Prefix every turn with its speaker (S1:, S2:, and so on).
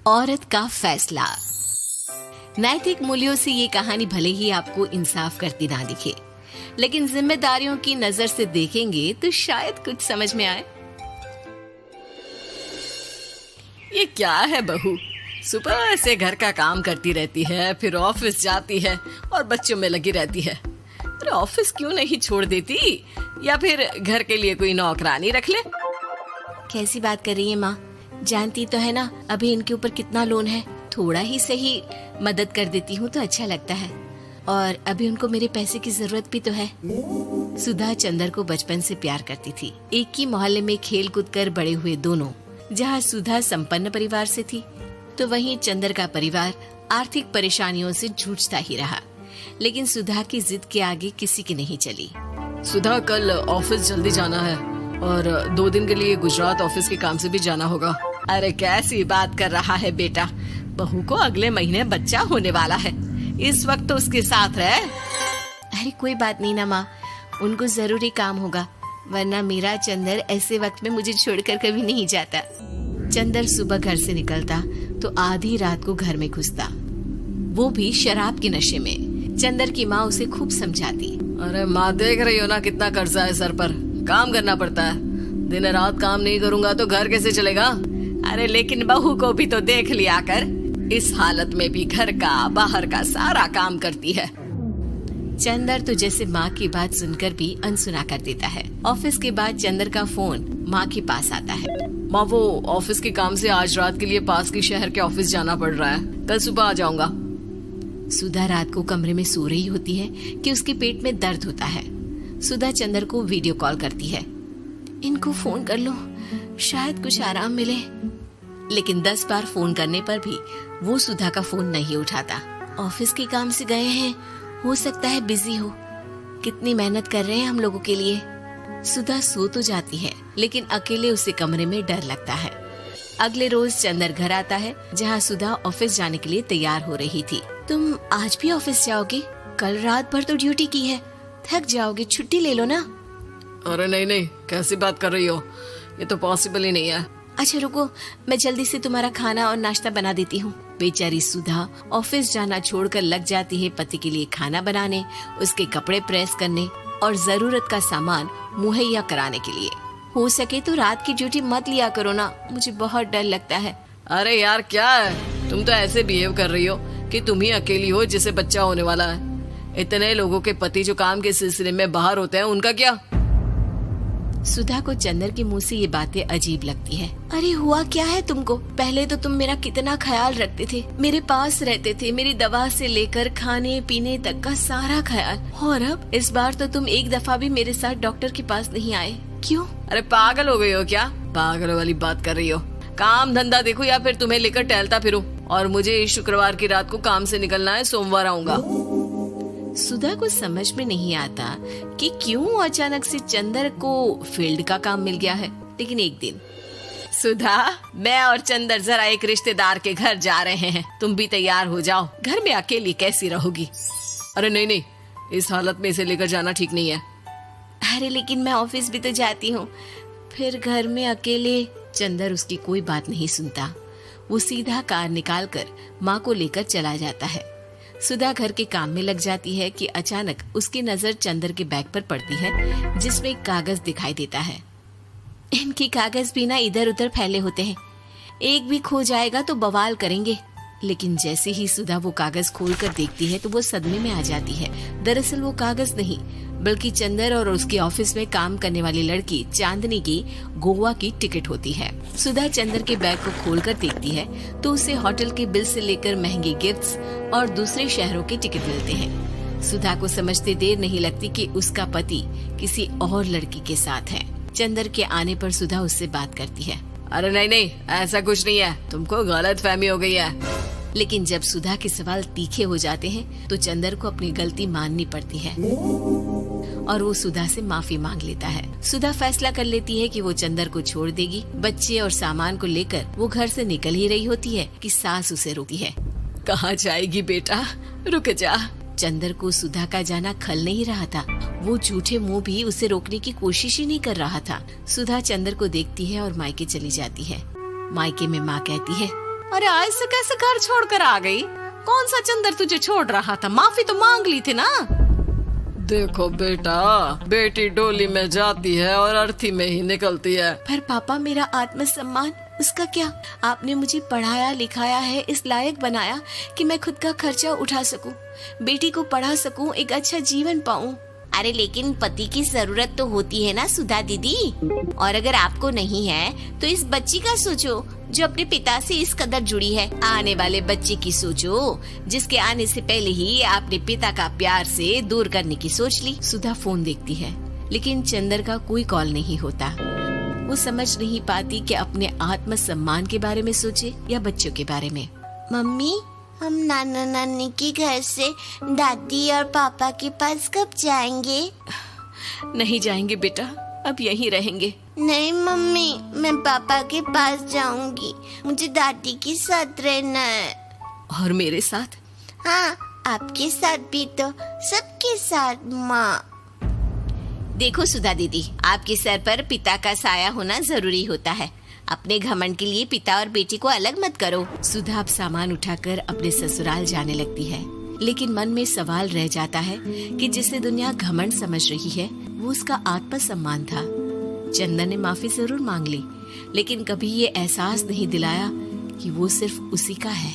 S1: औरत का फैसला। नैतिक मूल्यों से ये कहानी भले ही आपको इंसाफ करती ना दिखे, लेकिन जिम्मेदारियों की नजर से देखेंगे तो शायद कुछ समझ में आए।
S2: ये क्या है बहू, सुबह से घर का काम करती रहती है, फिर ऑफिस जाती है और बच्चों में लगी रहती है। अरे ऑफिस क्यों नहीं छोड़ देती, या फिर घर के लिए कोई नौकरानी रख ले।
S1: कैसी बात कर रही है माँ, जानती तो है ना अभी इनके ऊपर कितना लोन है। थोड़ा ही सही मदद कर देती हूँ तो अच्छा लगता है, और अभी उनको मेरे पैसे की जरूरत भी तो है। सुधा चंदर को बचपन से प्यार करती थी। एक ही मोहल्ले में खेल कूद कर बड़े हुए दोनों। जहाँ सुधा संपन्न परिवार से थी तो वहीं चंदर का परिवार आर्थिक परेशानियों से जूझता ही रहा। लेकिन सुधा की जिद के आगे किसी की नहीं चली।
S2: सुधा, कल ऑफिस जल्दी जाना है और 2 दिन के लिए गुजरात ऑफिस के काम से भी जाना होगा। अरे कैसी बात कर रहा है बेटा, बहू को अगले महीने बच्चा होने वाला है, इस वक्त तो उसके साथ रहे।
S1: अरे कोई बात नहीं ना माँ, उनको जरूरी काम होगा, वरना मेरा चंदर ऐसे वक्त में मुझे छोड़कर कभी नहीं जाता। चंदर सुबह घर से निकलता तो आधी रात को घर में घुसता, वो भी शराब के नशे में। चंदर की माँ उसे खूब समझाती।
S2: अरे माँ, देख रही हो ना कितना कर्जा है सर पर, काम करना पड़ता है। दिन रात काम नहीं करूँगा तो घर कैसे चलेगा। अरे लेकिन बहू को भी तो देख लिया कर, इस हालत में भी घर का बाहर का सारा काम करती है।
S1: चंदर तो जैसे माँ की बात सुनकर भी अनसुना कर देता है। ऑफिस के बाद चंदर का फोन माँ के पास आता है।
S2: माँ, वो ऑफिस के काम से आज रात के लिए पास के शहर के ऑफिस जाना पड़ रहा है, कल सुबह आ जाऊंगा।
S1: सुधा रात को कमरे में सो रही होती है कि उसके पेट में दर्द होता है। सुधा चंदर को वीडियो कॉल करती है। इनको फोन कर लो, शायद कुछ आराम मिले। लेकिन 10 बार फोन करने पर भी वो सुधा का फोन नहीं उठाता। ऑफिस के काम से गए हैं, हो सकता है बिजी हो। कितनी मेहनत कर रहे हैं हम लोगों के लिए। सुधा सो तो जाती है, लेकिन अकेले उसे कमरे में डर लगता है। अगले रोज चंदर घर आता है, जहाँ सुधा ऑफिस जाने के लिए तैयार हो रही थी। तुम आज भी ऑफिस जाओगे? कल रात भर तो ड्यूटी की है, थक जाओगे, छुट्टी ले लो ना।
S2: अरे नहीं नहीं, कैसी बात कर रही हो, ये तो पॉसिबल ही नहीं है।
S1: अच्छा रुको, मैं जल्दी से तुम्हारा खाना और नाश्ता बना देती हूँ। बेचारी सुधा ऑफिस जाना छोड़कर लग जाती है पति के लिए खाना बनाने, उसके कपड़े प्रेस करने और जरूरत का सामान मुहैया कराने के लिए। हो सके तो रात की ड्यूटी मत लिया करो ना, मुझे बहुत डर लगता है।
S2: अरे यार क्या है, तुम तो ऐसे बिहेव कर रही हो कि तुम ही अकेली हो जिसे बच्चा होने वाला है। इतने लोगों के पति जो काम के सिलसिले में बाहर होते हैं, उनका क्या?
S1: सुधा को चंदर के मुंह से ये बातें अजीब लगती है। अरे हुआ क्या है तुमको? पहले तो तुम मेरा कितना ख्याल रखते थे, मेरे पास रहते थे, मेरी दवा से लेकर खाने पीने तक का सारा ख्याल। और अब इस बार तो तुम एक दफा भी मेरे साथ डॉक्टर के पास नहीं आए, क्यों?
S2: अरे पागल हो गई हो क्या? पागल वाली बात कर रही हो। काम धंधा देखो या फिर तुम्हें लेकर टहलता फिरूं। और मुझे शुक्रवार की रात को काम से निकलना है, सोमवार आऊंगा।
S1: सुधा को समझ में नहीं आता कि क्यों अचानक से चंदर को फील्ड का काम मिल गया है। लेकिन एक दिन,
S2: सुधा, मैं और चंदर जरा एक रिश्तेदार के घर जा रहे हैं, तुम भी तैयार हो जाओ, घर में अकेली कैसी रहोगी। अरे नहीं नहीं, इस हालत में इसे लेकर जाना ठीक नहीं है।
S1: अरे लेकिन मैं ऑफिस भी तो जाती हूँ, फिर घर में अकेले। चंदर उसकी कोई बात नहीं सुनता। वो सीधा कार निकालकर माँ को लेकर चला जाता है। सुधा घर के काम में लग जाती है कि अचानक उसकी नजर चंदर के बैग पर पड़ती है, जिसमें एक कागज दिखाई देता है। इनके कागज भी ना इधर उधर फैले होते हैं, एक भी खो जाएगा तो बवाल करेंगे। लेकिन जैसे ही सुधा वो कागज खोलकर देखती है तो वो सदमे में आ जाती है। दरअसल वो कागज नहीं, बल्कि चंदर और उसके ऑफिस में काम करने वाली लड़की चांदनी की गोवा की टिकट होती है। सुधा चंदर के बैग को खोलकर देखती है तो उसे होटल के बिल से लेकर महंगे गिफ्ट्स और दूसरे शहरों के टिकट मिलते हैं। सुधा को समझते देर नहीं लगती कि उसका पति किसी और लड़की के साथ है। चंदर के आने पर सुधा उससे बात करती है।
S2: अरे नहीं नहीं, ऐसा कुछ नहीं है, तुमको गलत फहमी हो गई है।
S1: लेकिन जब सुधा के सवाल तीखे हो जाते हैं तो चंदर को अपनी गलती माननी पड़ती है और वो सुधा से माफी मांग लेता है। सुधा फैसला कर लेती है कि वो चंदर को छोड़ देगी। बच्चे और सामान को लेकर वो घर से निकल ही रही होती है कि सास उसे रोकती है।
S2: कहाँ जाएगी बेटा, रुक जा।
S1: चंदर को सुधा का जाना खल नहीं रहा था। वो झूठे मुंह भी उसे रोकने की कोशिश ही नहीं कर रहा था। सुधा चंदर को देखती है और मायके चली जाती है। मायके में माँ कहती है, अरे ऐसे कैसे घर छोड़कर आ गई? कौन सा चंदर तुझे छोड़ रहा था? माफी तो मांग ली थी ना।
S2: देखो बेटा, बेटी डोली में जाती है और अर्थी में ही निकलती है।
S1: पर पापा, मेरा आत्मसम्मान, उसका क्या? आपने मुझे पढ़ाया लिखाया है, इस लायक बनाया कि मैं खुद का खर्चा उठा सकूं, बेटी को पढ़ा सकूं, एक अच्छा जीवन पाऊं। अरे लेकिन पति की जरूरत तो होती है ना सुधा दीदी, और अगर आपको नहीं है तो इस बच्ची का सोचो जो अपने पिता से इस कदर जुड़ी है। आने वाले बच्चे की सोचो जिसके आने से पहले ही आपने पिता का प्यार से दूर करने की सोच ली। सुधा फोन देखती है लेकिन चंदर का कोई कॉल नहीं होता। वो समझ नहीं पाती कि अपने आत्मसम्मान के बारे में सोचे या बच्चों के बारे में। मम्मी, हम नाना नानी के घर से दादी और पापा के पास कब जाएंगे? नहीं जाएंगे बेटा, अब यहीं रहेंगे। नहीं मम्मी, मैं पापा के पास जाऊंगी, मुझे दादी के साथ रहना है। और मेरे साथ? हाँ, आपके साथ भी तो, सबके साथ माँ। देखो सुधा दीदी, आपके सर पर पिता का साया होना जरूरी होता है। अपने घमंड के लिए पिता और बेटी को अलग मत करो। सुधा अब सामान उठाकर अपने ससुराल जाने लगती है, लेकिन मन में सवाल रह जाता है कि जिसे दुनिया घमंड समझ रही है वो उसका आत्मसम्मान था। चंदन ने माफी जरूर मांग ली, लेकिन कभी ये एहसास नहीं दिलाया कि वो सिर्फ उसी का है।